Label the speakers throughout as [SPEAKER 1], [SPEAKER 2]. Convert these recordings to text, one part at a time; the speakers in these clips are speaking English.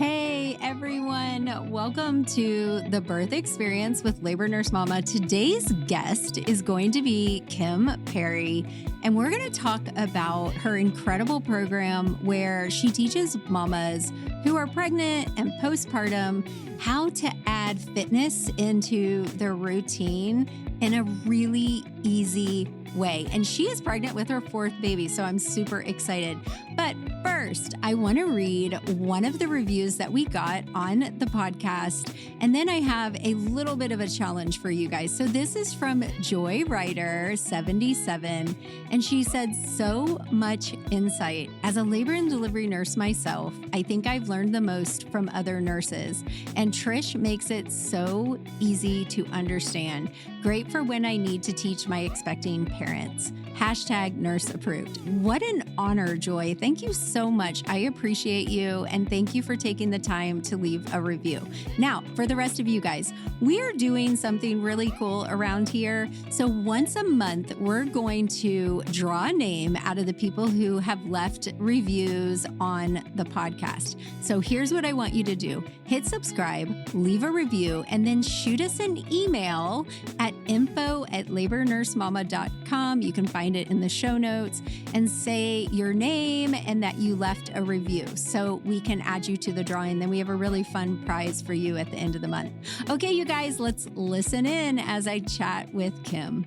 [SPEAKER 1] Hey everyone, welcome to the birth experience with Labor Nurse Mama. Today's guest is going to be Kim Perry, and we're going to talk about her incredible program where she teaches mamas who are pregnant and postpartum how to add fitness into their routine in a really easy way. And she is pregnant with her fourth baby, so I'm super excited. But first, I want to read one of the reviews that we got on the podcast, and then I have a little bit of a challenge for you guys. So this is from Joy Ryder 77, and she said, "So much insight. As a labor and delivery nurse myself, I think I've learned the most from other nurses, and Trish makes it so easy to understand. Great for when I need to teach my expecting parents. Hashtag nurse approved." What an honor, Joy. Thank you so much. I appreciate you, and thank you for taking the time to leave a review. Now, for the rest of you guys, we are doing something really cool around here. So once a month, we're going to draw a name out of the people who have left reviews on the podcast. So here's what I want you to do. Hit subscribe, leave a review, and then shoot us an email at info@labornursemama.com. You can find it in the show notes, and say your name and that you left a review so we can add you to the drawing. Then we have a really fun prize for you at the end of the month. Okay, you guys, let's listen in as I chat with Kim.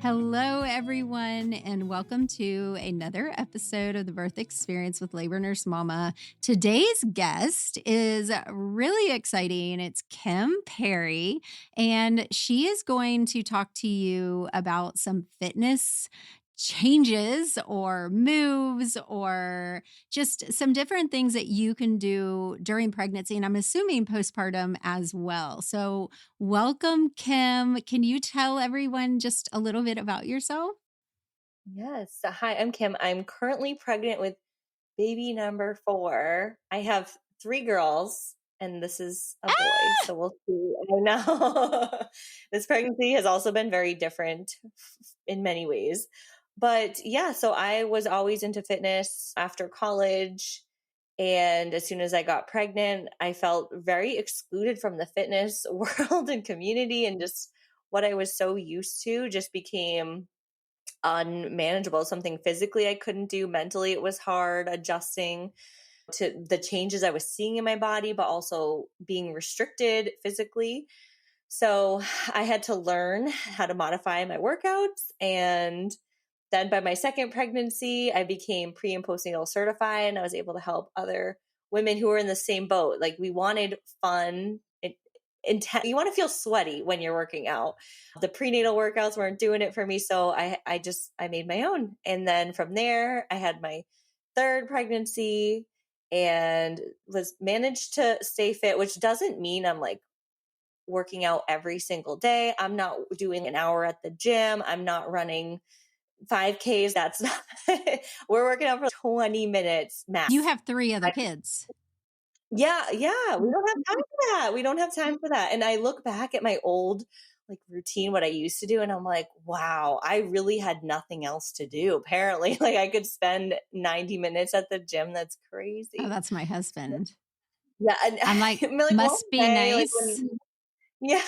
[SPEAKER 1] Hello, everyone, and welcome to another episode of the Birth Experience with Labor Nurse Mama. Today's guest is really exciting. It's Kim Perry, and she is going to talk to you about some fitness changes or moves or just some different things that you can do during pregnancy, and I'm assuming postpartum as well. So welcome, Kim. Can you tell everyone just a little bit about yourself?
[SPEAKER 2] Yes. Hi, I'm Kim. I'm currently pregnant with baby number 4. I have 3 girls, and this is a boy. So we'll see. I know this pregnancy has also been very different in many ways. But yeah, so I was always into fitness after college. And as soon as I got pregnant, I felt very excluded from the fitness world and community, and just what I was so used to just became unmanageable. Something physically I couldn't do. Mentally, it was hard adjusting to the changes I was seeing in my body, but also being restricted physically. So I had to learn how to modify my workouts. And then by my second pregnancy, I became pre and postnatal certified, and I was able to help other women who were in the same boat. Like, we wanted fun. You want to feel sweaty when you're working out. The prenatal workouts weren't doing it for me. So I made my own. And then from there, I had my third pregnancy and managed to stay fit, which doesn't mean I'm like working out every single day. I'm not doing an hour at the gym. I'm not running 5Ks. That's not, we're working out for 20 minutes max.
[SPEAKER 1] You have 3 other kids.
[SPEAKER 2] Yeah. We don't have time for that. We don't have time for that. And I look back at my old routine, what I used to do, and I'm like, wow, I really had nothing else to do. Apparently, I could spend 90 minutes at the gym. That's crazy.
[SPEAKER 1] Oh, that's my husband.
[SPEAKER 2] Yeah. And
[SPEAKER 1] I'm like, must be nice.
[SPEAKER 2] Yeah.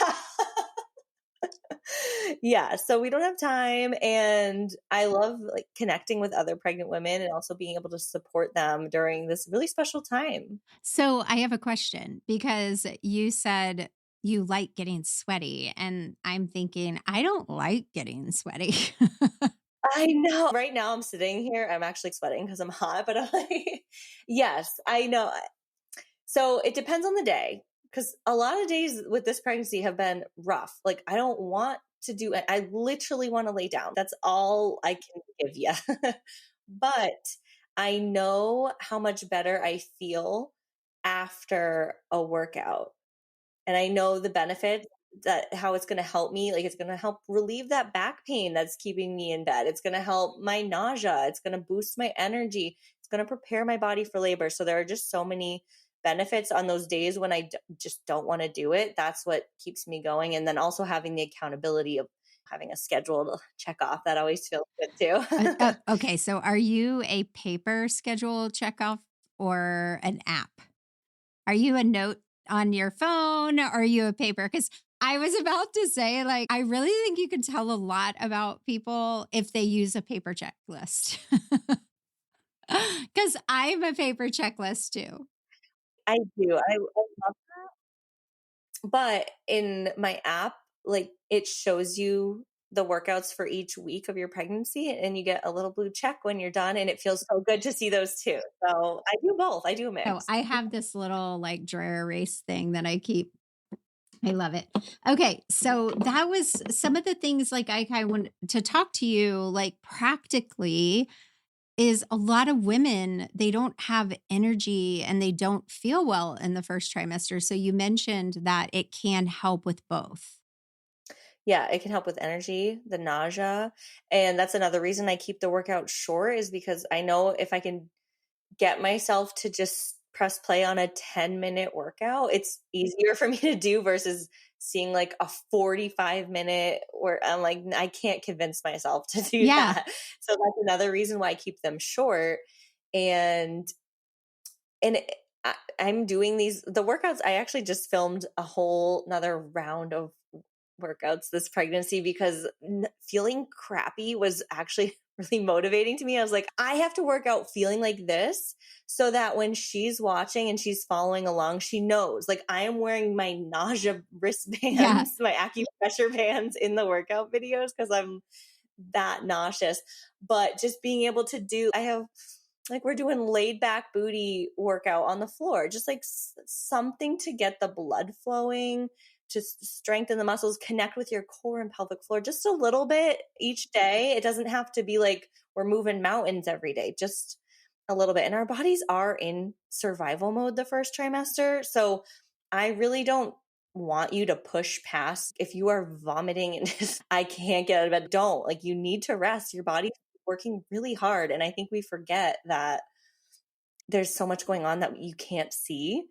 [SPEAKER 2] Yeah. So we don't have time. And I love connecting with other pregnant women and also being able to support them during this really special time.
[SPEAKER 1] So I have a question, because you said you like getting sweaty, and I'm thinking, I don't like getting sweaty.
[SPEAKER 2] I know. Right now I'm sitting here. I'm actually sweating because I'm hot, but I'm like, yes, I know. So it depends on the day, because a lot of days with this pregnancy have been rough. I don't want to do it. I literally want to lay down. That's all I can give you. But I know how much better I feel after a workout. And I know the benefits, that how it's going to help me. It's going to help relieve that back pain that's keeping me in bed. It's going to help my nausea. It's going to boost my energy. It's going to prepare my body for labor. So there are just so many benefits on those days when I just don't want to do it. That's what keeps me going. And then also having the accountability of having a schedule to check off, that always feels good too.
[SPEAKER 1] Okay, so are you a paper schedule checkoff or an app? Are you a note on your phone or are you a paper? Because I was about to say, like, I really think you can tell a lot about people if they use a paper checklist. Because I'm a paper checklist too.
[SPEAKER 2] I do. I love but in my app, like, it shows you the workouts for each week of your pregnancy, and you get a little blue check when you're done, and it feels so good to see those too. So I do both. I do a
[SPEAKER 1] So
[SPEAKER 2] mix.
[SPEAKER 1] I have this little like dry erase thing that I keep. I love it. Okay, so that was some of the things like I kind of want to talk to you like practically is a lot of women, they don't have energy and they don't feel well in the first trimester. So you mentioned that it can help with both.
[SPEAKER 2] Yeah, it can help with energy, the nausea, and that's another reason I keep the workout short is because I know if I can get myself to just press play on a 10-minute workout, it's easier for me to do versus seeing like a 45-minute where I'm like, I can't convince myself to do
[SPEAKER 1] Yeah.
[SPEAKER 2] that. So that's another reason why I keep them short. And and I'm doing the workouts. I actually just filmed a whole another round of workouts this pregnancy because feeling crappy was actually really motivating to me. I was like, I have to work out feeling like this so that when she's watching and she's following along, she knows. Like, I am wearing my nausea
[SPEAKER 1] Yeah.
[SPEAKER 2] wristbands, my acupressure bands in the workout videos because I'm that nauseous. But just being able to do, I have like we're doing laid back booty workout on the floor, just like something to get the blood flowing, just strengthen the muscles, connect with your core and pelvic floor just a little bit each day. It doesn't have to be like we're moving mountains every day, just a little bit. And our bodies are in survival mode the first trimester. So I really don't want you to push past if you are vomiting and just I can't get out of bed. Don't, like, you need to rest. Your body's working really hard. And I think we forget that there's so much going on that you can't see.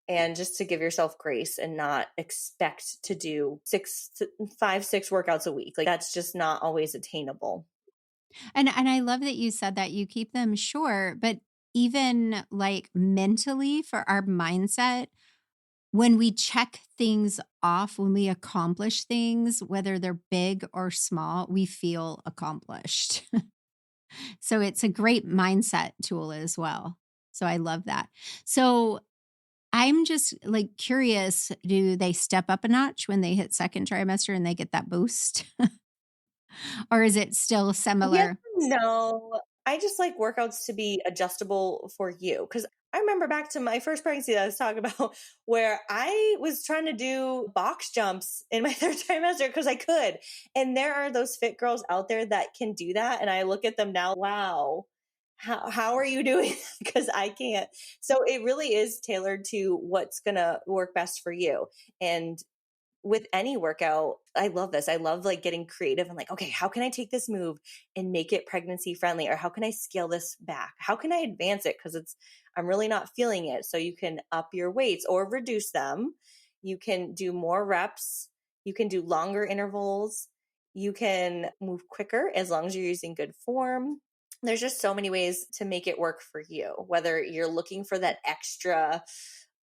[SPEAKER 2] And just to give yourself grace and not expect to do 6 workouts a week. Like, that's just not always attainable.
[SPEAKER 1] And I love that you said that you keep them short, but even like mentally for our mindset, when we check things off, when we accomplish things, whether they're big or small, we feel accomplished. So it's a great mindset tool as well. So I love that. So I'm just like curious, do they step up a notch when they hit second trimester and they get that boost? Or is it still
[SPEAKER 2] Yes
[SPEAKER 1] similar?
[SPEAKER 2] and no. I just like workouts to be adjustable for you. Because I remember back to my first pregnancy that I was talking about, where I was trying to do box jumps in my third trimester because I could. And there are those fit girls out there that can do that. And I look at them now, wow, how are you doing? Because I can't. So it really is tailored to what's going to work best for you. And with any workout, I love this. I love like getting creative and like, okay, how can I take this move and make it pregnancy friendly? Or how can I scale this back? How can I advance it? Because I'm really not feeling it. So you can up your weights or reduce them. You can do more reps. You can do longer intervals. You can move quicker as long as you're using good form. There's just so many ways to make it work for you, whether you're looking for that extra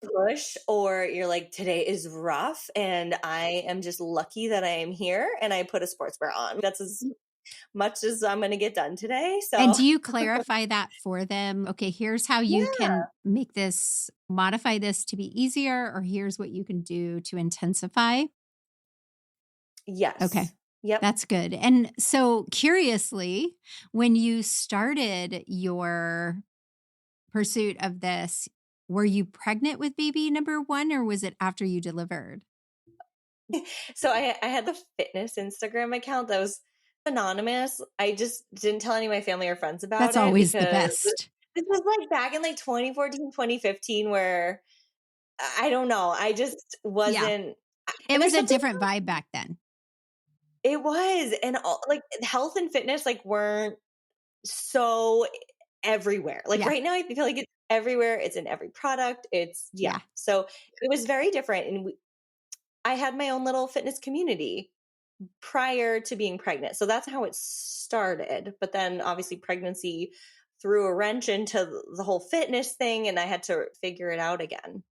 [SPEAKER 2] push or you're like, today is rough and I am just lucky that I am here and I put a sports bra on. That's as much as I'm going to get done today.
[SPEAKER 1] And
[SPEAKER 2] So,
[SPEAKER 1] do you clarify that for them? Okay, here's how you
[SPEAKER 2] yeah,
[SPEAKER 1] can make this, modify this to be easier, or here's what you can do to intensify. Okay,
[SPEAKER 2] yes. Yep.
[SPEAKER 1] that's good. And so, curiously, when you started your pursuit of this, were you pregnant with baby number one, or was it after you delivered?
[SPEAKER 2] So I had the fitness Instagram account that was anonymous. I just didn't tell any of my family or friends about
[SPEAKER 1] That's
[SPEAKER 2] it
[SPEAKER 1] always the
[SPEAKER 2] because
[SPEAKER 1] best.
[SPEAKER 2] this was like back in like 2014, 2015, where I don't know. I just
[SPEAKER 1] Yeah,
[SPEAKER 2] wasn't.
[SPEAKER 1] it
[SPEAKER 2] And
[SPEAKER 1] was
[SPEAKER 2] there's
[SPEAKER 1] a
[SPEAKER 2] something
[SPEAKER 1] different vibe back then.
[SPEAKER 2] it was, and all, like health and fitness, like weren't so everywhere. Like
[SPEAKER 1] Yeah,
[SPEAKER 2] right now, I feel like it's everywhere. It's in every product. It's yeah.
[SPEAKER 1] yeah.
[SPEAKER 2] So it was very different, and I had my own little fitness community. prior to being pregnant. So that's how it started. But then obviously pregnancy threw a wrench into the whole fitness thing and I had to figure it out again.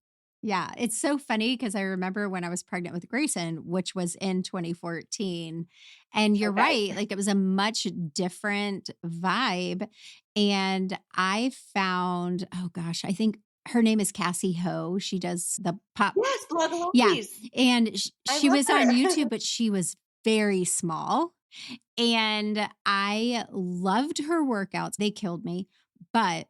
[SPEAKER 1] Yeah, it's so funny because I remember when I was pregnant with Grayson, which was in 2014, and you're
[SPEAKER 2] Okay.
[SPEAKER 1] right, like, it was a much different vibe, and I found oh gosh, I think her name is Cassie Ho, she does the pop
[SPEAKER 2] Yes,
[SPEAKER 1] yeah,
[SPEAKER 2] Blogilates.
[SPEAKER 1] and
[SPEAKER 2] I
[SPEAKER 1] she
[SPEAKER 2] love
[SPEAKER 1] was on
[SPEAKER 2] her.
[SPEAKER 1] YouTube, but she was very small, and I loved her workouts, they killed me, but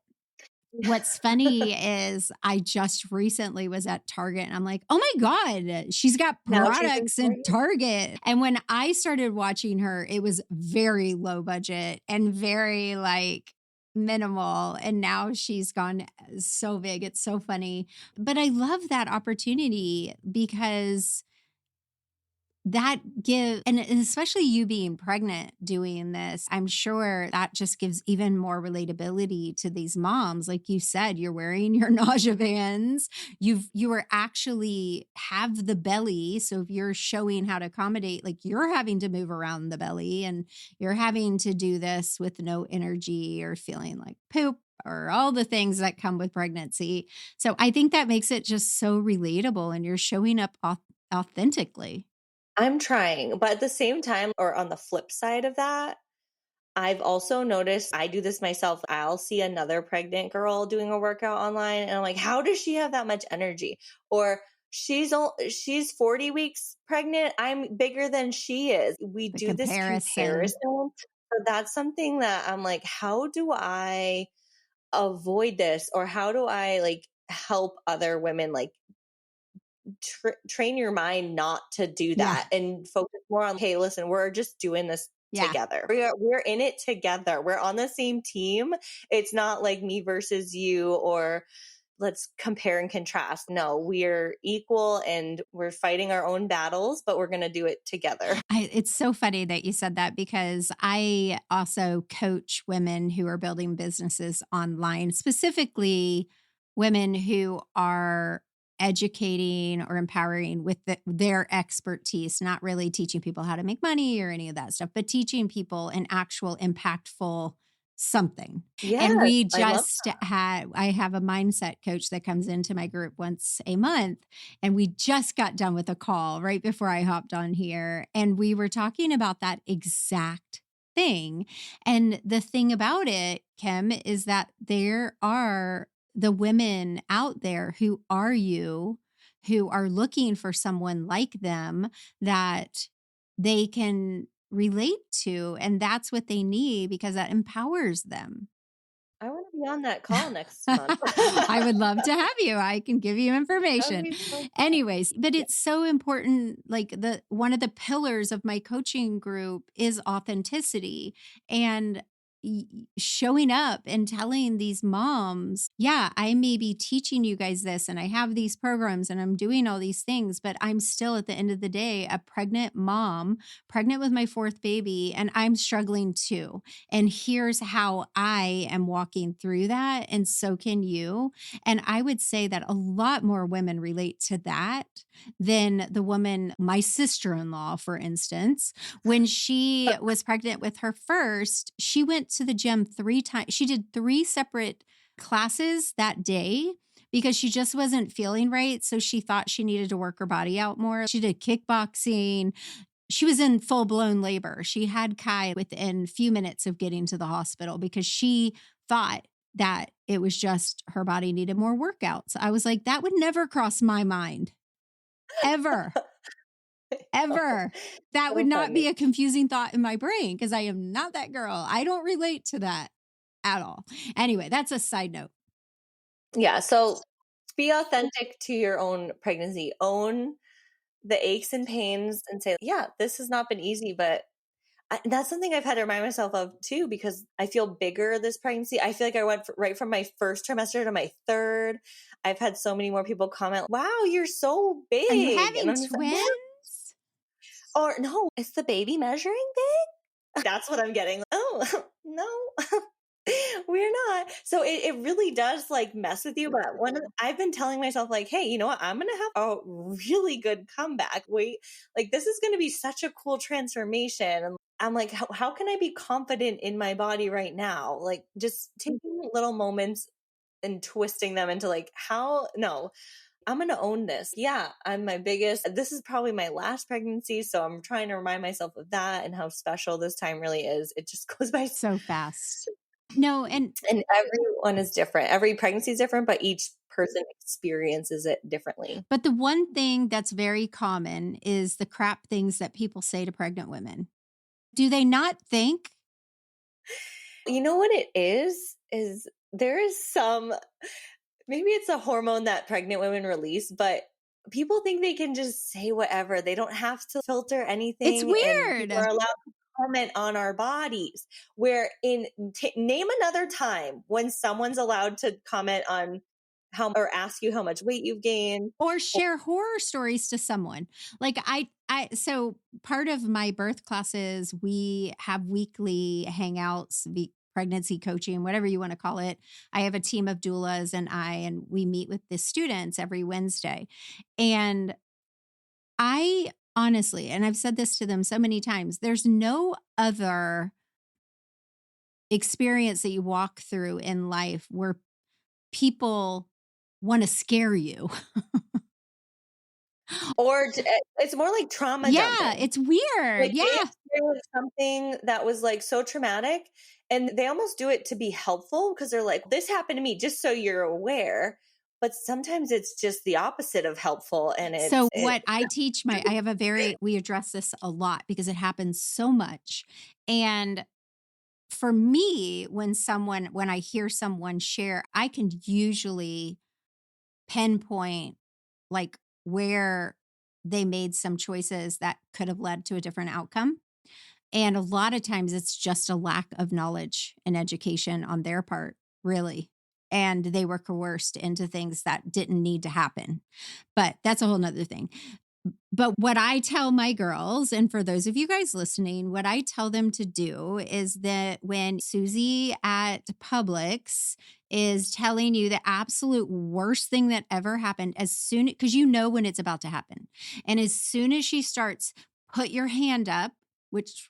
[SPEAKER 1] what's funny is I just recently was at Target and I'm like, "Oh my god, she's got
[SPEAKER 2] Now she's in
[SPEAKER 1] products in
[SPEAKER 2] Target.
[SPEAKER 1] Target." And when I started watching her, it was very low budget and very like minimal, and now she's gone so big. It's so funny. But I love that opportunity because that give and especially you being pregnant doing this, I'm sure that just gives even more relatability to these moms. Like you said, you're wearing your nausea bands. You are actually have the belly. So if you're showing how to accommodate, like you're having to move around the belly and you're having to do this with no energy or feeling like poop or all the things that come with pregnancy. So I think that makes it just so relatable and you're showing up authentically.
[SPEAKER 2] I'm trying, but at the same time, or on the flip side of that, I've also noticed I do this myself. I'll see another pregnant girl doing a workout online and I'm like, how does she have that much energy? Or she's 40 weeks pregnant. I'm bigger than she is. We
[SPEAKER 1] The
[SPEAKER 2] do this
[SPEAKER 1] comparison.
[SPEAKER 2] comparison. So that's something that I'm like, how do I avoid this? Or how do I like help other women like train your mind not to do
[SPEAKER 1] Yeah.
[SPEAKER 2] that and focus more on, hey, listen, we're just doing this
[SPEAKER 1] Yeah.
[SPEAKER 2] together. We're in it together. We're on the same team. It's not like me versus you or let's compare and contrast. No, we're equal and we're fighting our own battles, but we're going to do it together.
[SPEAKER 1] It's so funny that you said that because I also coach women who are building businesses online, specifically women who are educating or empowering with their expertise, not really teaching people how to make money or any of that stuff, but teaching people an actual impactful something. And
[SPEAKER 2] Yes,
[SPEAKER 1] we
[SPEAKER 2] I love
[SPEAKER 1] just I have a mindset coach that comes into my group once a month and we just got done with a call right before I hopped on here. And we were talking about that exact thing. And the thing about it, Kim, is that there are the women out there who are you, who are looking for someone like them that they can relate to. And that's what they need because that empowers them.
[SPEAKER 2] I want to be on that call next month.
[SPEAKER 1] I would love to have you. I can give you
[SPEAKER 2] That would
[SPEAKER 1] information.
[SPEAKER 2] be so fun.
[SPEAKER 1] Anyways, but
[SPEAKER 2] Yeah.
[SPEAKER 1] it's so important. Like the one of the pillars of my coaching group is authenticity and showing up and telling these moms, yeah, I may be teaching you guys this and I have these programs and I'm doing all these things, but I'm still at the end of the day a pregnant mom, pregnant with my fourth baby, and I'm struggling too. And here's how I am walking through that. And so can you. And I would say that a lot more women relate to that than the woman, my sister in law, for instance. When she was pregnant with her first, she went to the gym 3 times. She did 3 separate classes that day because she just wasn't feeling right. So she thought she needed to work her body out more. She did kickboxing, she was in full blown labor. She had Kai within a few minutes of getting to the hospital because she thought that it was just her body needed more workouts. I was like, that would never cross my mind ever, ever. That would
[SPEAKER 2] So
[SPEAKER 1] not be
[SPEAKER 2] funny.
[SPEAKER 1] a confusing thought in my brain because I am not that girl. I don't relate to that at all. Anyway, that's a side note.
[SPEAKER 2] Yeah. So be authentic to your own pregnancy. Own the aches and pains and say, yeah, this has not been easy, but that's something I've had to remind myself of too, because I feel bigger this pregnancy. I feel like I went right from my first trimester to my third. I've had so many more people comment, wow, you're so
[SPEAKER 1] Are you
[SPEAKER 2] big. And
[SPEAKER 1] having
[SPEAKER 2] I'm just like, what?
[SPEAKER 1] twins?
[SPEAKER 2] Or no, is the baby measuring big? That's what I'm getting. Oh, no. We're not. So it really does like mess with you. But I've been telling myself, like, hey, you know what? I'm gonna have a really good comeback. Wait, like this is gonna be such a cool transformation. And I'm like, how can I be confident in my body right now? Like just taking little moments and twisting them into like, how no, I'm going to own this. Yeah, I'm my biggest. This is probably my last pregnancy. So I'm trying to remind myself of that and how special this time really is. It just goes by.
[SPEAKER 1] So fast. No, and
[SPEAKER 2] Everyone is different. Every pregnancy is different, but each person experiences it differently.
[SPEAKER 1] but the one thing that's very common is the crap things that people say to pregnant women. Do they not think?
[SPEAKER 2] You know what it is there is some, maybe it's a hormone that pregnant women release, but people think they can just say whatever. They don't have to filter anything.
[SPEAKER 1] It's
[SPEAKER 2] And
[SPEAKER 1] weird.
[SPEAKER 2] people are allowed to comment on our bodies. Where name another time when someone's allowed to comment on how or ask you how much weight you've gained.
[SPEAKER 1] Or share horror stories to someone. Like so part of my birth classes, we have weekly hangouts, pregnancy coaching, whatever you want to call it. I have a team of doulas and we meet with the students every Wednesday. And I honestly, and I've said this to them so many times, there's no other experience that you walk through in life where people want to scare you.
[SPEAKER 2] Or it's more like trauma
[SPEAKER 1] Yeah,
[SPEAKER 2] dumping.
[SPEAKER 1] it's weird.
[SPEAKER 2] Like
[SPEAKER 1] Yeah.
[SPEAKER 2] they experienced something that was like so traumatic, and they almost do it to be helpful because they're like, this happened to me, just so you're aware. But sometimes it's just the opposite of helpful. And
[SPEAKER 1] So what I teach we address this a lot because it happens so much. And for me, when I hear someone share, I can usually pinpoint like where they made some choices that could have led to a different outcome. And a lot of times it's just a lack of knowledge and education on their part, really. And they were coerced into things that didn't need to happen. But that's a whole nother thing. But what I tell my girls, and for those of you guys listening, what I tell them to do is that when Susie at Publix is telling you the absolute worst thing that ever happened, because you know when it's about to happen. And as soon as she starts, put your hand up, which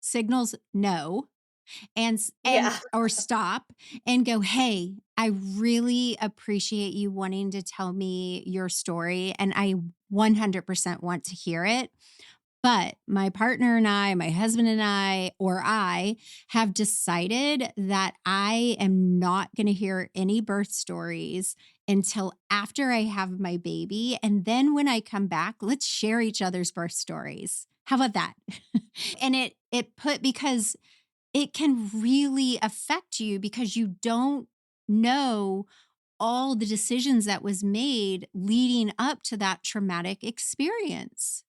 [SPEAKER 1] signals no, and
[SPEAKER 2] yeah.
[SPEAKER 1] or stop and go, hey, I really appreciate you wanting to tell me your story. And I 100% want to hear it. But my partner and I, my husband and I have decided that I am not going to hear any birth stories until after I have my baby. And then when I come back, let's share each other's birth stories. How about that? And because it can really affect you because you don't know all the decisions that was made leading up to that traumatic experience.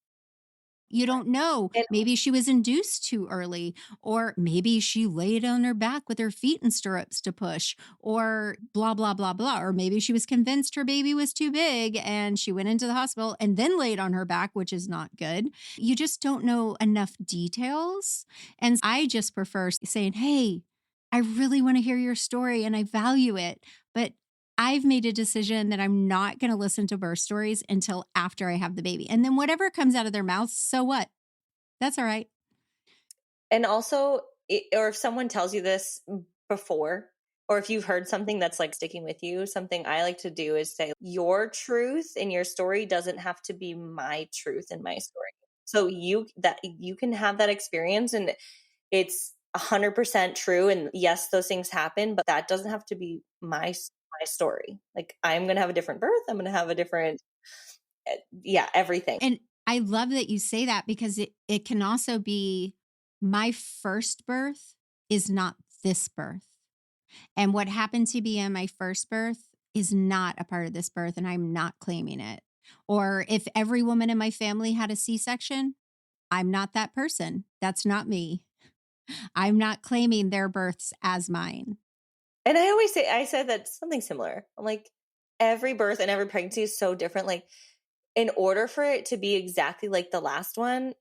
[SPEAKER 1] You don't know.
[SPEAKER 2] And
[SPEAKER 1] Maybe she was induced too early, or maybe she laid on her back with her feet in stirrups to push, or blah, blah, blah, blah. Or maybe she was convinced her baby was too big and she went into the hospital and then laid on her back, which is not good. You just don't know enough details. And I just prefer saying, hey, I really want to hear your story and I value it. But I've made a decision that I'm not going to listen to birth stories until after I have the baby. And then whatever comes out of their mouths, so what? That's all right.
[SPEAKER 2] And also, or if someone tells you this before, or if you've heard something that's like sticking with you, something I like to do is say, your truth in your story doesn't have to be my truth in my story. So you can have that experience and it's 100% true. And yes, those things happen, but that doesn't have to be my story. Like I'm going to have a different birth. I'm going to have a different, everything.
[SPEAKER 1] And I love that you say that because it can also be my first birth is not this birth. And what happened to be in my first birth is not a part of this birth, and I'm not claiming it. Or if every woman in my family had a C-section, I'm not that person. That's not me. I'm not claiming their births as mine.
[SPEAKER 2] And I said that something similar. I'm like, every birth and every pregnancy is so different. Like, in order for it to be exactly like the last one,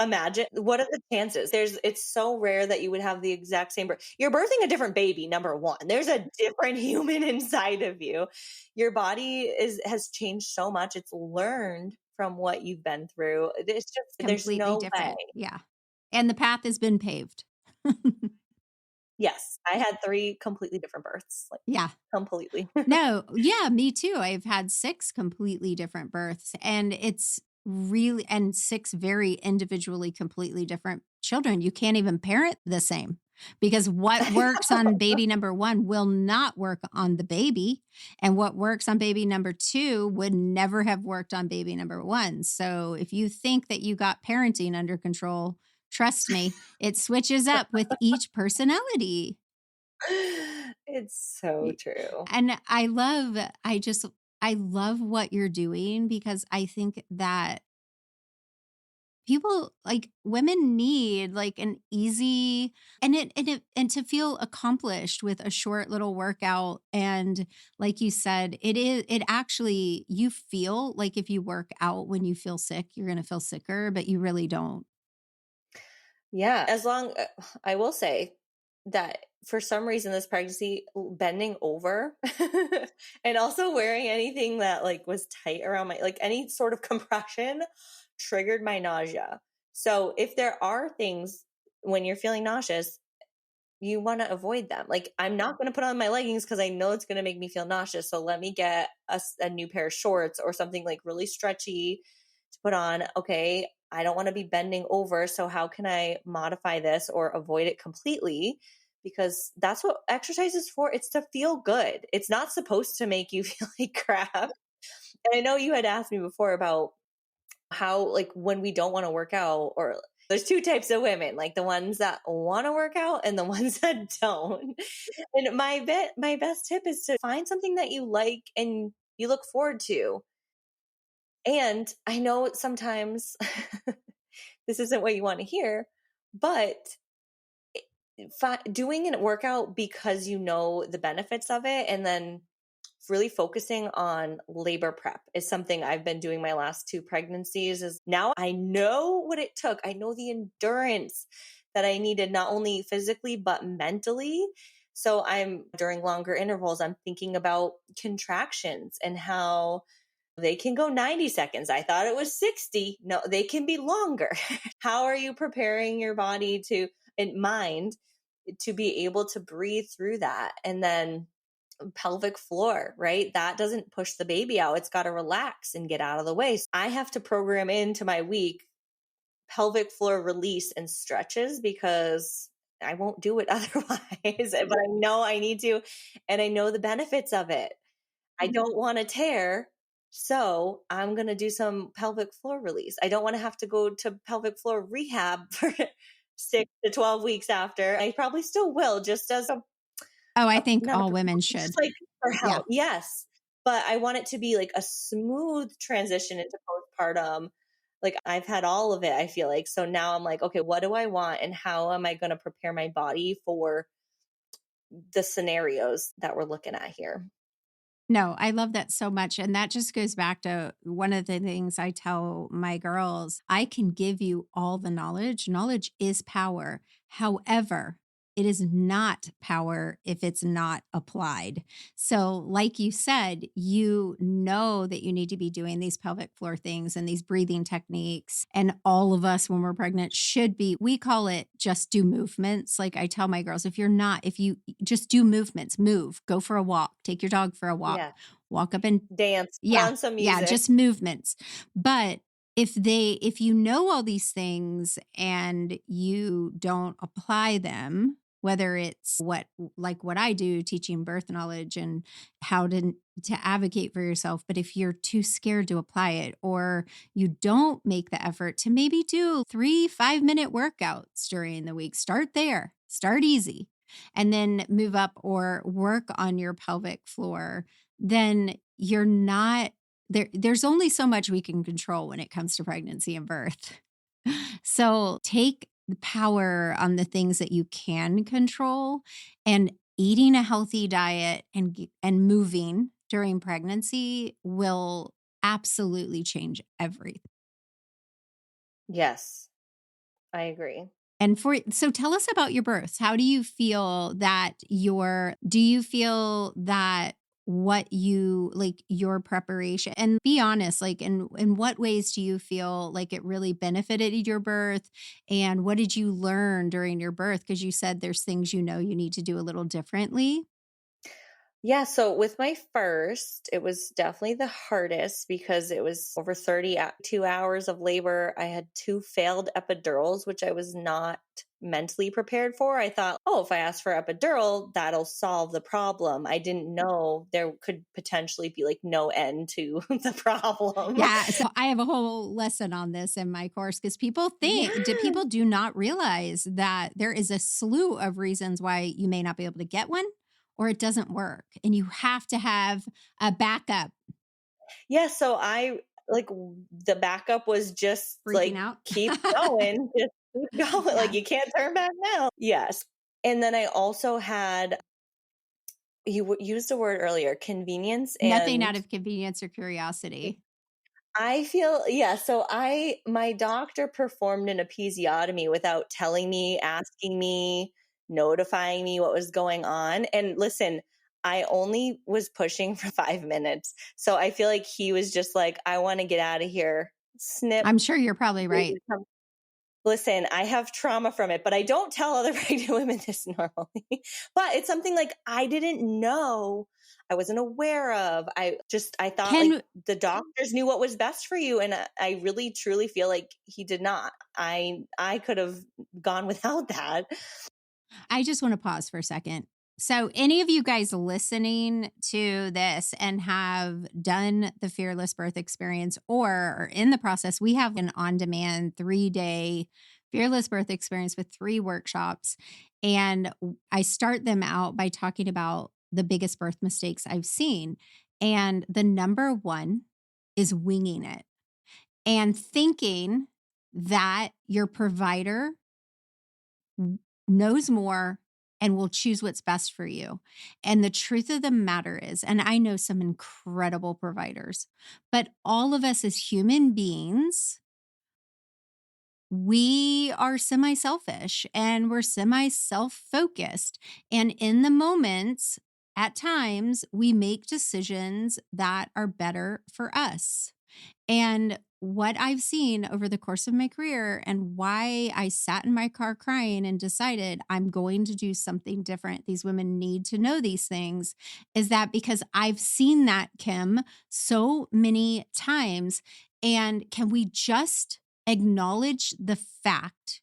[SPEAKER 2] Imagine what are the chances? It's so rare that you would have the exact same birth. You're birthing a different baby, number 1. There's a different human inside of you. Your body has changed so much. It's learned from what you've been through. It's just there's
[SPEAKER 1] Completely
[SPEAKER 2] no way.
[SPEAKER 1] different. Yeah. And the path has been paved.
[SPEAKER 2] Yes, I had 3 completely different births, like,
[SPEAKER 1] Yeah.
[SPEAKER 2] completely.
[SPEAKER 1] No, yeah, me too. I've had 6 completely different births, and it's really and 6 very individually completely different children. You can't even parent the same because what works on baby number 1 will not work on the baby, and what works on baby number 2 would never have worked on baby number 1. So, if you think that you got parenting under control, trust me, it switches up with each personality.
[SPEAKER 2] It's so
[SPEAKER 1] Y
[SPEAKER 2] true.
[SPEAKER 1] and I love what you're doing because I think that people like, women need, like, an easy and to feel accomplished with a short little workout, and like you said, it actually you feel like if you work out when you feel sick, you're gonna feel sicker, but you really don't.
[SPEAKER 2] Yeah, as long I will say that for some reason this pregnancy bending over and also wearing anything that like was tight around my like any sort of compression triggered my nausea. So if there are things when you're feeling nauseous, you want to avoid them. Like I'm not going to put on my leggings because I know it's going to make me feel nauseous. So let me get a new pair of shorts or something like really stretchy to put on. Okay, I don't want to be bending over. So how can I modify this or avoid it completely? Because that's what exercise is for. It's to feel good. It's not supposed to make you feel like crap. And I know you had asked me before about how like when we don't want to work out or there's 2 types of women, like the ones that want to work out and the ones that don't. And my best tip is to find something that you like and you look forward to. And I know sometimes this isn't what you want to hear, but doing a workout because you know the benefits of it and then really focusing on labor prep is something I've been doing my last 2 pregnancies is now I know what it took. I know the endurance that I needed not only physically but mentally. So I'm during longer intervals I'm thinking about contractions and how they can go 90 seconds. I thought it was 60. No, they can be longer. How are you preparing your body to and mind to be able to breathe through that? And then pelvic floor, right? That doesn't push the baby out. It's got to relax and get out of the way. So I have to program into my week pelvic floor release and stretches because I won't do it otherwise. But I know I need to, and I know the benefits of it. I don't want to tear. So I'm going to do some pelvic floor release. I don't want to have to go to pelvic floor rehab for 6 to 12 weeks after. I probably still will, just as
[SPEAKER 1] Oh, I think
[SPEAKER 2] not a
[SPEAKER 1] all
[SPEAKER 2] precaution,
[SPEAKER 1] women
[SPEAKER 2] just
[SPEAKER 1] should.
[SPEAKER 2] like for
[SPEAKER 1] Yeah.
[SPEAKER 2] help. Yes. But I want it to be like a smooth transition into postpartum. Like I've had all of it, I feel like. So now I'm like, okay, what do I want and how am I going to prepare my body for the scenarios that we're looking at here?
[SPEAKER 1] No, I love that so much. And that just goes back to one of the things I tell my girls I can give you all the knowledge. Knowledge is power. However, it is not power if it's not applied. So, like you said, you know that you need to be doing these pelvic floor things and these breathing techniques. And all of us, when we're pregnant, should be, we call it just do movements. Like I tell my girls, if you just do movements, move, go for a walk, take your dog for a walk,
[SPEAKER 2] Yeah.
[SPEAKER 1] walk up and
[SPEAKER 2] Dance, put
[SPEAKER 1] yeah,
[SPEAKER 2] on some
[SPEAKER 1] yeah,
[SPEAKER 2] music.
[SPEAKER 1] just movements. But if you know all these things and you don't apply them, whether it's what I do, teaching birth knowledge and how to advocate for yourself, but if you're too scared to apply it or you don't make the effort to maybe do 3 5-minute workouts during the week, start there. Start easy and then move up or work on your pelvic floor, then you're not there's only so much we can control when it comes to pregnancy and birth. So take the power on the things that you can control and eating a healthy diet and moving during pregnancy will absolutely change everything.
[SPEAKER 2] Yes. I agree.
[SPEAKER 1] So tell us about your births. How do you feel that what you like your preparation, and be honest, like in what ways do you feel like it really benefited your birth, and what did you learn during your birth? Because you said there's things you know you need to do a little differently.
[SPEAKER 2] Yeah, so with my first, it was definitely the hardest because it was over 32 hours of labor. I had two failed epidurals, which I was not mentally prepared for. I thought, oh, if I ask for epidural, that'll solve the problem. I didn't know there could potentially be like no end to the problem.
[SPEAKER 1] Yeah, so I have a whole lesson on this in my course because
[SPEAKER 2] Yeah.
[SPEAKER 1] people do not realize that there is a slew of reasons why you may not be able to get one or it doesn't work. And you have to have a backup.
[SPEAKER 2] Yeah, so the backup was just
[SPEAKER 1] Freaking
[SPEAKER 2] like
[SPEAKER 1] out.
[SPEAKER 2] keep going, just keep going. Like
[SPEAKER 1] Yeah.
[SPEAKER 2] you can't turn back now. Yes. And then I also had used the word earlier, convenience.
[SPEAKER 1] Nothing
[SPEAKER 2] And
[SPEAKER 1] out of convenience or curiosity.
[SPEAKER 2] I feel, yeah, so my doctor performed an episiotomy without telling me, asking me, notifying me what was going on. And listen, I only was pushing for 5 minutes. So I feel like he was just like, I want to get out of here. Snip.
[SPEAKER 1] I'm sure you're probably right.
[SPEAKER 2] Listen, I have trauma from it, but I don't tell other pregnant women this normally. But it's something like I didn't know, I wasn't aware of. I thought like
[SPEAKER 1] Can
[SPEAKER 2] the doctors knew what was best for you, and I really truly feel like he did not. I could have gone without that.
[SPEAKER 1] I just want to pause for a second. So, any of you guys listening to this and have done the Fearless Birth Experience or are in the process, we have an on demand 3-day Fearless Birth Experience with 3 workshops. And I start them out by talking about the biggest birth mistakes I've seen. And the number one is winging it and thinking that your provider knows more and will choose what's best for you. And the truth of the matter is, and I know some incredible providers, but all of us as human beings, we are semi selfish and we're semi self focused. And in the moments, at times, we make decisions that are better for us. And what I've seen over the course of my career and why I sat in my car crying and decided I'm going to do something different. These women need to know these things is that because I've seen that, Kim, so many times. And can we just acknowledge the fact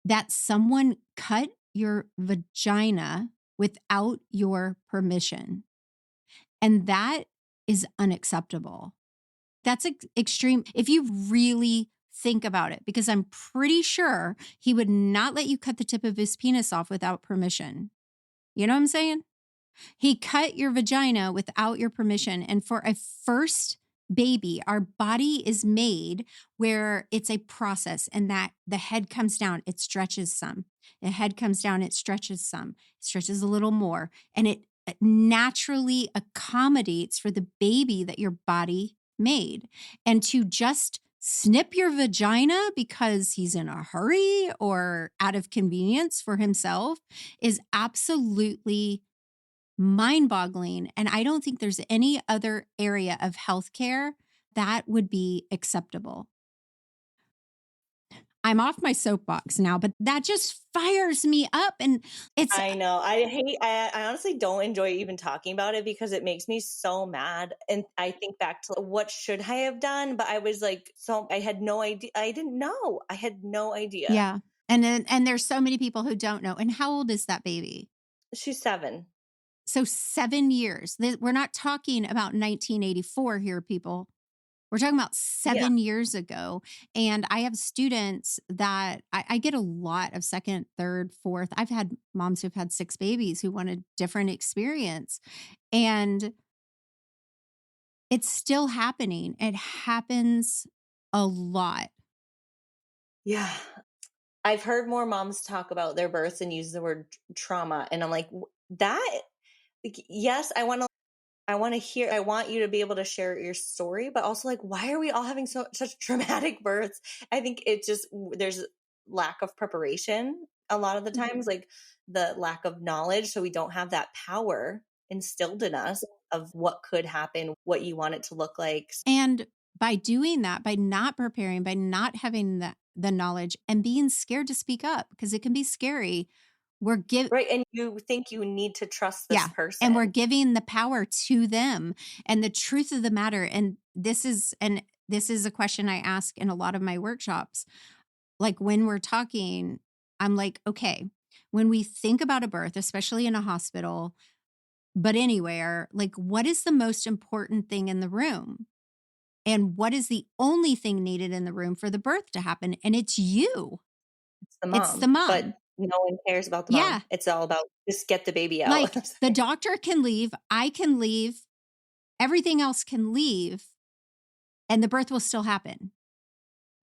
[SPEAKER 1] that someone cut your vagina without your permission? And that is unacceptable. That's extreme if you really think about it, because I'm pretty sure he would not let you cut the tip of his penis off without permission. You know what I'm saying? He cut your vagina without your permission. And for a first baby, our body is made where it's a process and that the head comes down, it stretches some. The head comes down, it stretches some, it stretches a little more. And it naturally accommodates for the baby that your body made. And to just snip your vagina because he's in a hurry or out of convenience for himself is absolutely mind boggling. And I don't think there's any other area of healthcare that would be acceptable. I'm off my soapbox now, but that just fires me up. And it's,
[SPEAKER 2] I know. I honestly don't enjoy even talking about it because it makes me so mad. And I think back to what should I have done? But I was like, so I had no idea. I didn't know. I had no idea.
[SPEAKER 1] yeah. And there's so many people who don't know. And how old is that baby?
[SPEAKER 2] She's 7.
[SPEAKER 1] So 7 years. We're not talking about 1984 here, people. We're talking about
[SPEAKER 2] Yeah.
[SPEAKER 1] 7 years ago. And I have students that I get a lot of second, third, fourth. I've had moms who've had 6 babies who want a different experience. And it's still happening. It happens a lot.
[SPEAKER 2] Yeah. I've heard more moms talk about their births and use the word trauma. And I'm like, that, like, yes, I want to hear, I want you to be able to share your story, but also like, why are we all having such traumatic births? I think it just, there's lack of preparation a lot of the times, like the lack of knowledge. So we don't have that power instilled in us of what could happen, what you want it to look like.
[SPEAKER 1] And by doing that, by not preparing, by not having the knowledge and being scared to speak up, because it can be scary,
[SPEAKER 2] Right. And you think you need to trust this person.
[SPEAKER 1] and we're giving the power to them. And the truth of the matter, and this is a question I ask in a lot of my workshops. Like when we're talking, I'm like, okay, when we think about a birth, especially in a hospital, but anywhere, like what is the most important thing in the room? And what is the only thing needed in the room for the birth to happen? And it's you.
[SPEAKER 2] It's the mom.
[SPEAKER 1] It's the mom.
[SPEAKER 2] But no one cares about the mom. It's all about just get the baby out.
[SPEAKER 1] Like the doctor can leave, I can leave, everything else can leave, and the birth will still happen.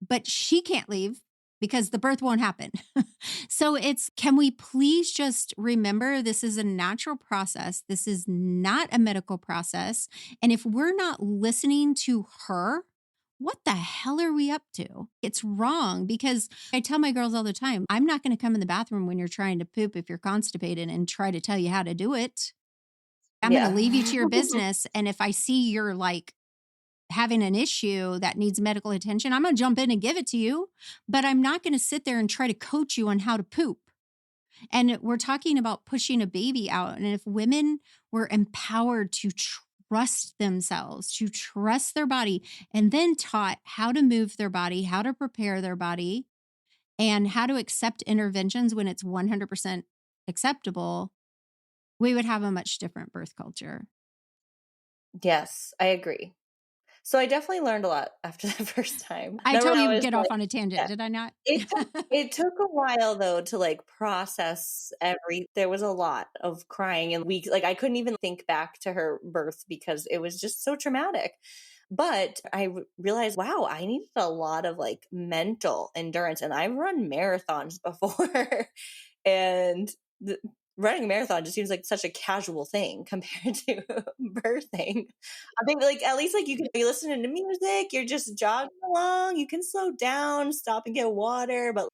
[SPEAKER 1] But she can't leave because the birth won't happen. So can we please just remember this is a natural process. This is not a medical process. And if we're not listening to her, what the hell are we up to? It's wrong, because I tell my girls all the time, I'm not going to come in the bathroom when you're trying to poop if you're constipated and try to tell you how to do it. I'm going to leave you to your business. And if I see you're like having an issue that needs medical attention, I'm going to jump in and give it to you, but I'm not going to sit there and try to coach you on how to poop. And we're talking about pushing a baby out. And if women were empowered to trust themselves, to trust their body, and then taught how to move their body, how to prepare their body, and how to accept interventions when it's 100% acceptable, we would have a much different birth culture.
[SPEAKER 2] Yes, I agree. So I definitely learned a lot after the first time.
[SPEAKER 1] I told you to get off on a tangent, did I not?
[SPEAKER 2] It took a while though to like process there was a lot of crying and weeks. Like I couldn't even think back to her birth because it was just so traumatic. But I realized, wow, I needed a lot of like mental endurance, and I've run marathons before. And running a marathon just seems like such a casual thing compared to birthing. I think like at least like you can be listening to music, you're just jogging along, you can slow down, stop and get water. But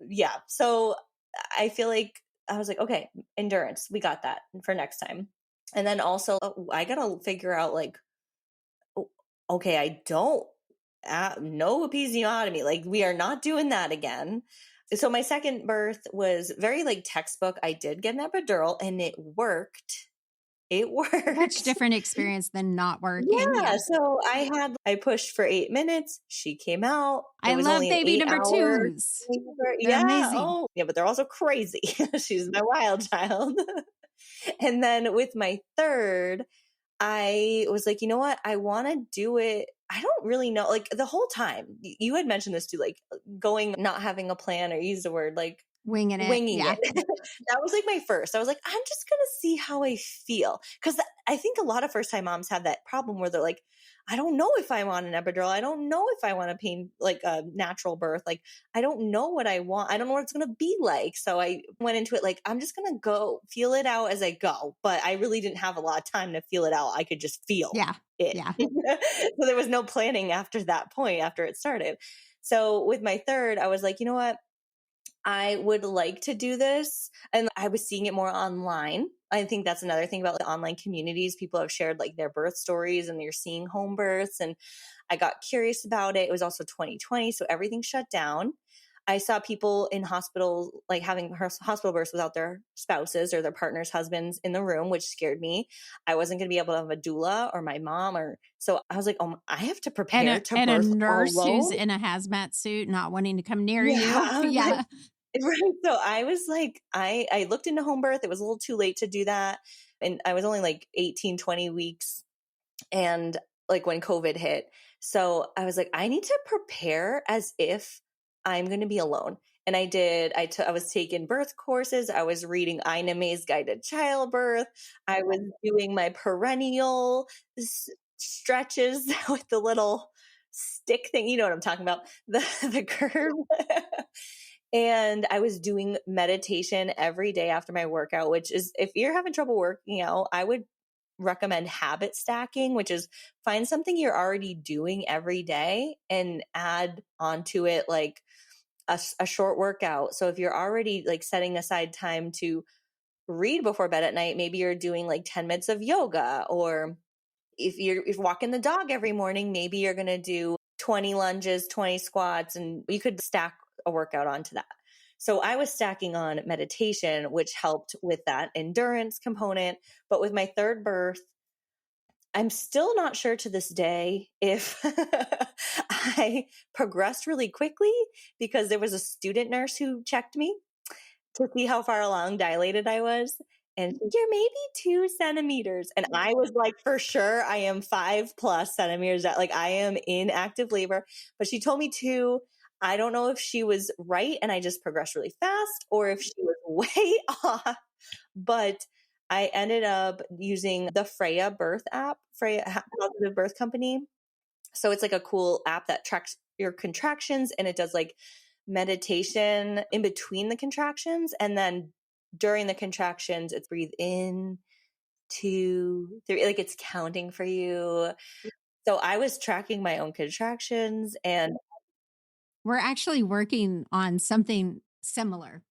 [SPEAKER 2] yeah, so I feel like I was like, okay, endurance, we got that for next time. And then also I gotta figure out like, okay, I don't no episiotomy, like we are not doing that again. So my second birth was very like textbook. I did get an epidural and it worked. It worked.
[SPEAKER 1] Much different experience than not working.
[SPEAKER 2] Yeah. So I pushed for 8 minutes. She came out.
[SPEAKER 1] I love baby number twos.
[SPEAKER 2] They're amazing. Oh, yeah, but they're also crazy. She's my wild child. And then with my third, I was like, you know what? I want to do it. I don't really know. Like the whole time you had mentioned this too, like going, not having a plan, or use the word like
[SPEAKER 1] winging it.
[SPEAKER 2] That was like my first. I was like, I'm just going to see how I feel. Cause I think a lot of first time moms have that problem where they're like, I don't know if I want an epidural. I don't know if I want a like a natural birth. Like, I don't know what I want. I don't know what it's going to be like. So I went into it like, I'm just going to go feel it out as I go. But I really didn't have a lot of time to feel it out. I could just feel it.
[SPEAKER 1] Yeah.
[SPEAKER 2] So there was no planning after that point, after it started. So with my third, I was like, you know what? I would like to do this. And I was seeing it more online. I think that's another thing about the online communities. People have shared like their birth stories and you're seeing home births. And I got curious about it. It was also 2020. So everything shut down. I saw people in hospitals like having hospital births without their spouses or their partner's husbands in the room, which scared me. I wasn't going to be able to have a doula or my mom, so I was like, oh, I have to prepare to birth
[SPEAKER 1] and a nurse
[SPEAKER 2] alone.
[SPEAKER 1] who's in a hazmat suit, not wanting to come near you.
[SPEAKER 2] Yeah. Right. So I was like, I looked into home birth. It was a little too late to do that. And I was only like 18, 20 weeks. And like when COVID hit. So I was like, I need to prepare as if I'm going to be alone. And I did. I was taking birth courses. I was reading Ina May's Guided Childbirth. I was doing my perennial stretches with the little stick thing. You know what I'm talking about? The curve. And I was doing meditation every day after my workout, which is, if you're having trouble working out, I would recommend habit stacking, which is find something you're already doing every day and add onto it like a short workout. So if you're already like setting aside time to read before bed at night, maybe you're doing like 10 minutes of yoga, or if you're walking the dog every morning, maybe you're going to do 20 lunges, 20 squats, and you could stack a workout onto that. So I was stacking on meditation, which helped with that endurance component. But with my third birth, I'm still not sure to this day if I progressed really quickly, because there was a student nurse who checked me to see how far along dilated I was. And you're maybe 2 centimeters. And I was like, for sure, I am 5+ centimeters. Like, I am in active labor. But she told me 2. I don't know if she was right and I just progressed really fast, or if she was way off. But I ended up using the Freya Birth app, Freya Positive Birth Company. So it's like a cool app that tracks your contractions, and it does like meditation in between the contractions. And then during the contractions, it's breathe in, 2, 3, like it's counting for you. So I was tracking my own contractions, and
[SPEAKER 1] We're actually working on something similar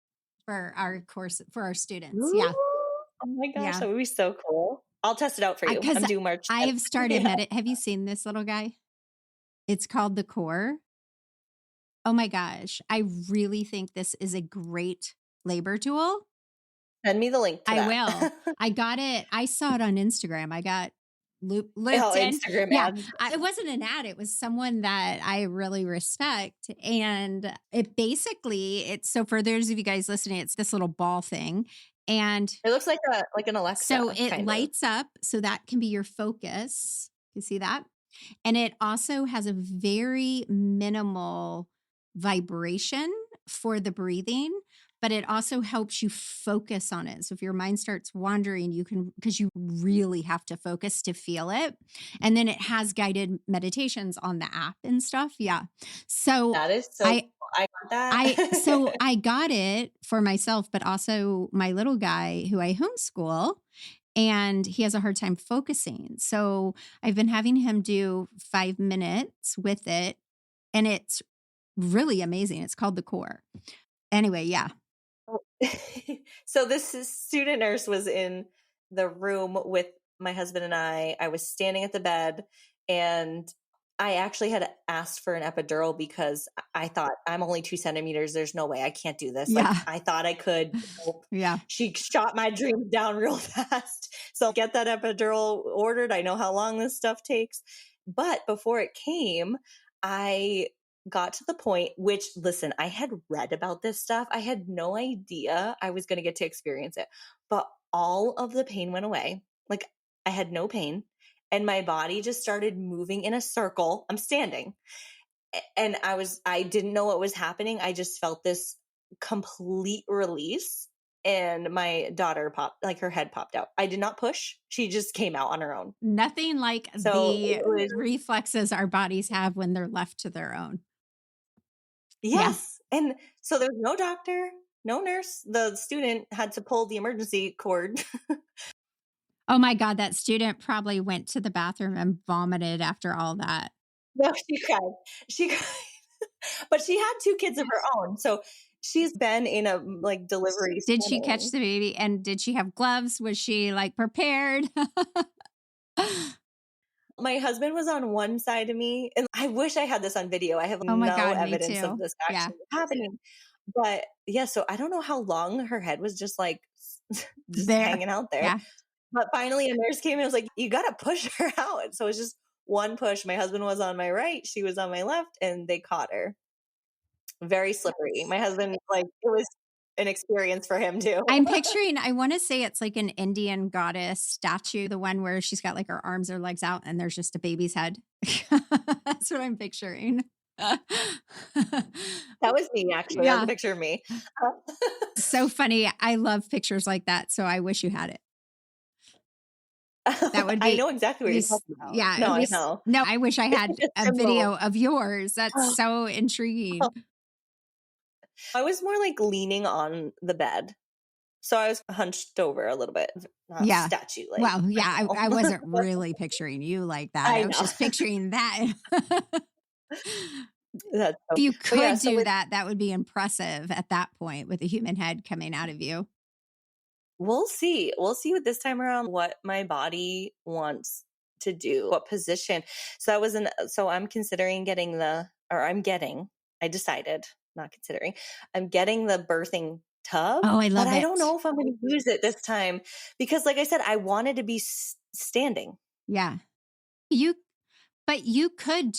[SPEAKER 1] for our course, for our students.
[SPEAKER 2] ooh,
[SPEAKER 1] Yeah.
[SPEAKER 2] oh my gosh,
[SPEAKER 1] Yeah.
[SPEAKER 2] that would be so cool. I'll test it out for you.
[SPEAKER 1] Because
[SPEAKER 2] I'm due March
[SPEAKER 1] I
[SPEAKER 2] 10th.
[SPEAKER 1] have started
[SPEAKER 2] Yeah.
[SPEAKER 1] have you seen this little guy? It's called the Core. Oh my gosh. I really think this is a great labor tool.
[SPEAKER 2] Send me the link to
[SPEAKER 1] I
[SPEAKER 2] that.
[SPEAKER 1] will. I got it. I saw it on Instagram. I got looped
[SPEAKER 2] Oh,
[SPEAKER 1] in.
[SPEAKER 2] Instagram
[SPEAKER 1] Yeah.
[SPEAKER 2] ads.
[SPEAKER 1] It wasn't an ad. It was someone that I really respect. And it basically, so for those of you guys listening, it's this little ball thing. And
[SPEAKER 2] It looks like an Alexa.
[SPEAKER 1] so it
[SPEAKER 2] kind of.
[SPEAKER 1] lights up. So that can be your focus. You see that? And it also has a very minimal vibration for the breathing, but it also helps you focus on it. So if your mind starts wandering, you can, because you really have to focus to feel it. And then it has guided meditations on the app and stuff. Yeah. So
[SPEAKER 2] That is so cool. I got that.
[SPEAKER 1] so I got it for myself, but also my little guy who I homeschool, and he has a hard time focusing. So I've been having him do 5 minutes with it, and it's really amazing. It's called the Core. Anyway, yeah.
[SPEAKER 2] So this student nurse was in the room with my husband and I. I was standing at the bed, and I actually had asked for an epidural because I thought, I'm only 2 centimeters. There's no way I can't do this.
[SPEAKER 1] Yeah.
[SPEAKER 2] Like, I thought I could.
[SPEAKER 1] Yeah.
[SPEAKER 2] She shot my dreams down real fast. So get that epidural ordered. I know how long this stuff takes. But before it came, I got to the point, which, listen, I had read about this stuff. I had no idea I was going to get to experience it, but all of the pain went away. Like, I had no pain, and my body just started moving in a circle. I'm standing, and I didn't know what was happening. I just felt this complete release, and my daughter her head popped out. I did not push. She just came out on her own.
[SPEAKER 1] Nothing like the reflexes our bodies have when they're left to their own.
[SPEAKER 2] Yes. Yeah. And so there's no doctor, no nurse. The student had to pull the emergency cord.
[SPEAKER 1] Oh my God, that student probably went to the bathroom and vomited after all that.
[SPEAKER 2] No, she cried. She cried. But she had 2 kids of her own. So she's been in a delivery.
[SPEAKER 1] Did she catch the baby? And did she have gloves? Was she prepared?
[SPEAKER 2] My husband was on one side of me, and I wish I had this on video. I have no evidence of this actually happening. But yeah, so I don't know how long her head was just hanging out there. Yeah. But finally a nurse came and was like, you got to push her out. So it was just one push. My husband was on my right, she was on my left, and they caught her. Very slippery. My husband, it was an experience for him too.
[SPEAKER 1] I'm picturing, I want to say it's like an Indian goddess statue, the one where she's got her arms or legs out and there's just a baby's head. That's what I'm picturing.
[SPEAKER 2] That was me, actually. Yeah. That was a picture of me.
[SPEAKER 1] So funny. I love pictures like that. So I wish you had it. That would be.
[SPEAKER 2] I know exactly what you're talking about.
[SPEAKER 1] Yeah.
[SPEAKER 2] No, I know.
[SPEAKER 1] No, I wish I had a video of yours. That's so intriguing.
[SPEAKER 2] I was more leaning on the bed. So I was hunched over a little bit.
[SPEAKER 1] Yeah.
[SPEAKER 2] Statue.
[SPEAKER 1] Well, yeah, I wasn't really picturing you like that. I was just picturing that.
[SPEAKER 2] That's so,
[SPEAKER 1] If you
[SPEAKER 2] but yeah,
[SPEAKER 1] could
[SPEAKER 2] so
[SPEAKER 1] do
[SPEAKER 2] with,
[SPEAKER 1] that, that would be impressive at that point with a human head coming out of you.
[SPEAKER 2] we'll see. We'll see with this time around what my body wants to do, what position. So I'm considering I decided, not considering, I'm getting the birthing tub,
[SPEAKER 1] Oh, I
[SPEAKER 2] but
[SPEAKER 1] love
[SPEAKER 2] I don't
[SPEAKER 1] it.
[SPEAKER 2] know if I'm going to use it this time because, like I said, I wanted to be standing.
[SPEAKER 1] Yeah. You But you could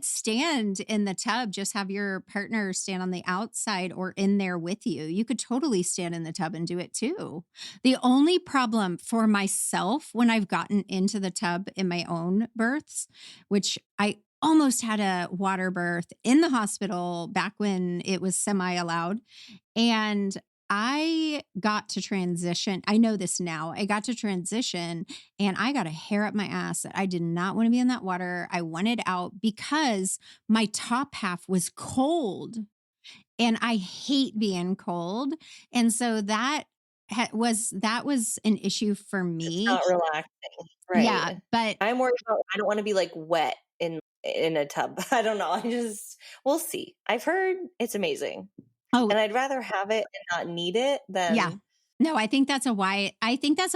[SPEAKER 1] stand in the tub, just have your partner stand on the outside or in there with you. You could totally stand in the tub and do it too. The only problem for myself when I've gotten into the tub in my own births, which I almost had a water birth in the hospital back when it was semi allowed. And I got to transition. I know this now. I got to transition and I got a hair up my ass that I did not want to be in that water. I wanted out because my top half was cold and I hate being cold. And so that was an issue for
[SPEAKER 2] It's
[SPEAKER 1] me.
[SPEAKER 2] not relaxing.
[SPEAKER 1] Yeah,
[SPEAKER 2] Right.
[SPEAKER 1] but
[SPEAKER 2] I'm worried about, I don't want to be like wet in a tub. I don't know. We'll see. I've heard it's amazing.
[SPEAKER 1] oh,
[SPEAKER 2] And I'd rather have it and not need it
[SPEAKER 1] yeah.
[SPEAKER 2] than,
[SPEAKER 1] No, I think that's a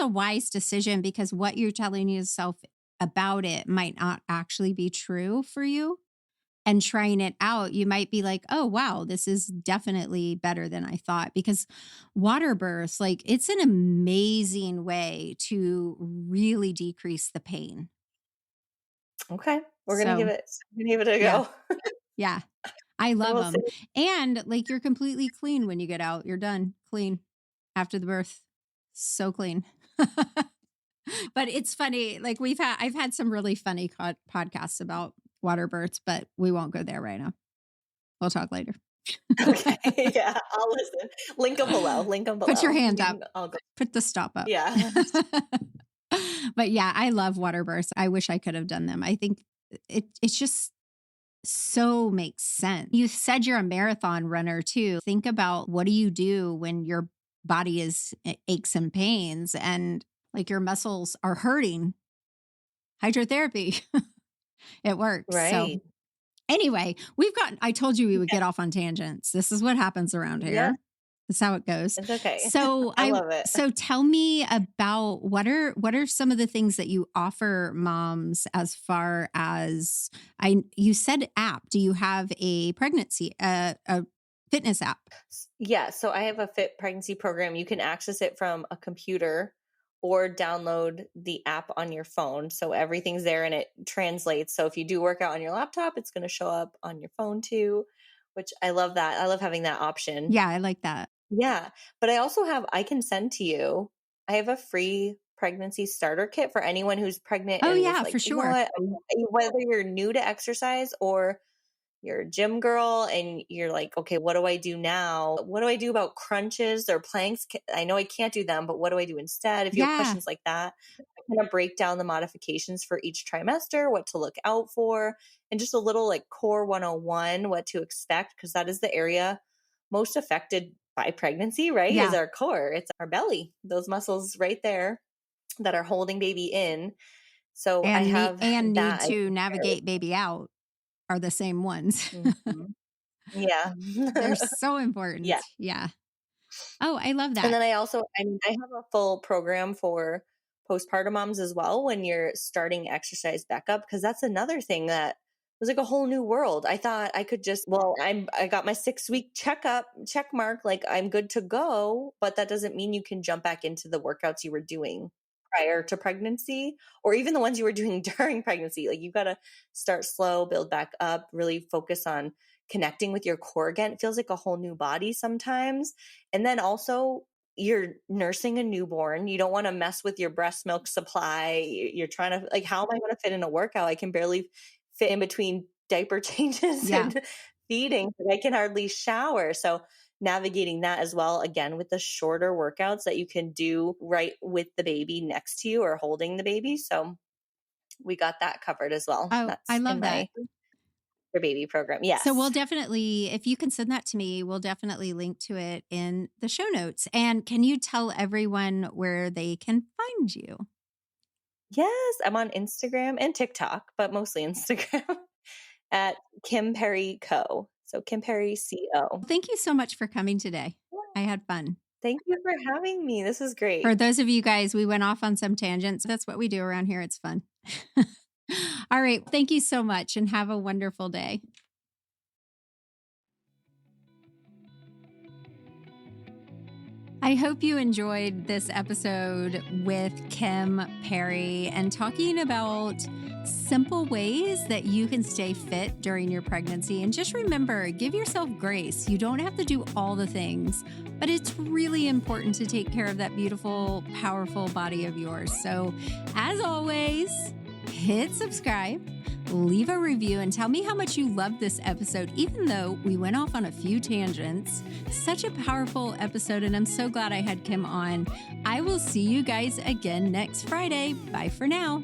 [SPEAKER 1] wise decision because what you're telling yourself about it might not actually be true for you. And trying it out, you might be like, oh, wow, this is definitely better than I thought. Because water births, like, it's an amazing way to really decrease the pain.
[SPEAKER 2] okay,
[SPEAKER 1] So,
[SPEAKER 2] we're gonna give it a
[SPEAKER 1] yeah,
[SPEAKER 2] go.
[SPEAKER 1] yeah, I love
[SPEAKER 2] We'll see.
[SPEAKER 1] them. And like, you're completely clean when you get out. You're done clean after the birth. So clean. But it's funny. Like, I've had some really funny podcasts about water births, but we won't go there right now. We'll talk later.
[SPEAKER 2] Okay. Yeah, I'll listen. Link them below. Link them
[SPEAKER 1] Put your
[SPEAKER 2] below.
[SPEAKER 1] hand up.
[SPEAKER 2] I'll go.
[SPEAKER 1] Put the stop up.
[SPEAKER 2] Yeah.
[SPEAKER 1] But yeah, I love water births. I wish I could have done them. I think it's just so makes sense. You said you're a marathon runner too. Think about what do you do when your body is aches and pains and like your muscles are hurting. Hydrotherapy. It works. So
[SPEAKER 2] Right.
[SPEAKER 1] anyway, I told you we would get off on tangents. This is what happens around
[SPEAKER 2] Yeah,
[SPEAKER 1] here. That's how it goes.
[SPEAKER 2] it's okay.
[SPEAKER 1] So
[SPEAKER 2] I love it.
[SPEAKER 1] so tell me about what are some of the things that you offer moms as far as you said app. Do you have a pregnancy a fitness app?
[SPEAKER 2] Yeah, so I have a fit pregnancy program. You can access it from a computer or download the app on your phone. So everything's there and it translates. So if you do work out on your laptop, it's going to show up on your phone too, which I love that. I love having that option.
[SPEAKER 1] Yeah, I like that.
[SPEAKER 2] Yeah, but I can send to you. I have a free pregnancy starter kit for anyone who's pregnant
[SPEAKER 1] Oh
[SPEAKER 2] and is
[SPEAKER 1] yeah,
[SPEAKER 2] like,
[SPEAKER 1] for
[SPEAKER 2] you know
[SPEAKER 1] sure.
[SPEAKER 2] what, whether you're new to exercise or you're a gym girl and you're like, okay, what do I do now? What do I do about crunches or planks? I know I can't do them, but what do I do instead? If you have
[SPEAKER 1] Yeah.
[SPEAKER 2] questions like that, I kind of break down the modifications for each trimester, what to look out for, and just a little like core 101, what to expect, because that is the area most affected by pregnancy, right? Is
[SPEAKER 1] Yeah.
[SPEAKER 2] our core. It's our belly, those muscles right there that are holding baby in. So I have
[SPEAKER 1] And need
[SPEAKER 2] that.
[SPEAKER 1] to navigate baby out are the same ones.
[SPEAKER 2] Mhm. Yeah.
[SPEAKER 1] They're so
[SPEAKER 2] Yeah.
[SPEAKER 1] important. Yeah. Oh, I love
[SPEAKER 2] And
[SPEAKER 1] that.
[SPEAKER 2] then I have a full program for postpartum moms as well when you're starting exercise back up, because that's another thing that was like a whole new world. I thought I could I got my 6-week check mark, like I'm good to go, but that doesn't mean you can jump back into the workouts you were doing prior to pregnancy or even the ones you were doing during pregnancy. Like, you've got to start slow, build back up, really focus on connecting with your core again. It feels like a whole new body sometimes. And then also, you're nursing a newborn. You don't want to mess with your breast milk supply. You're trying to, like, how am I going to fit in a workout? I can barely fit in between diaper changes
[SPEAKER 1] Yeah.
[SPEAKER 2] and feeding, but I can hardly shower. So navigating that as well, again, with the shorter workouts that you can do right with the baby next to you or holding the baby. So we got that covered as well.
[SPEAKER 1] Oh, I
[SPEAKER 2] That's in
[SPEAKER 1] love that.
[SPEAKER 2] my for baby program.
[SPEAKER 1] So we'll
[SPEAKER 2] Yes.
[SPEAKER 1] definitely, if you can send that to me, we'll definitely link to it in the show notes. And can you tell everyone where they can find you?
[SPEAKER 2] Yes, I'm on Instagram and TikTok, but mostly Instagram at Kim Perry Co. So Kim Perry CO.
[SPEAKER 1] Thank you so much for coming today. I had fun.
[SPEAKER 2] Thank you for having me. This is great.
[SPEAKER 1] For those of you guys, we went off on some tangents. That's what we do around here. It's fun. All right. Thank you so much and have a wonderful day. I hope you enjoyed this episode with Kim Perry and talking about simple ways that you can stay fit during your pregnancy. And just remember, give yourself grace. You don't have to do all the things, but it's really important to take care of that beautiful, powerful body of yours. So as always, hit subscribe, leave a review, and tell me how much you loved this episode, even though we went off on a few tangents. Such a powerful episode, and I'm so glad I had Kim on. I will see you guys again next Friday. Bye for now.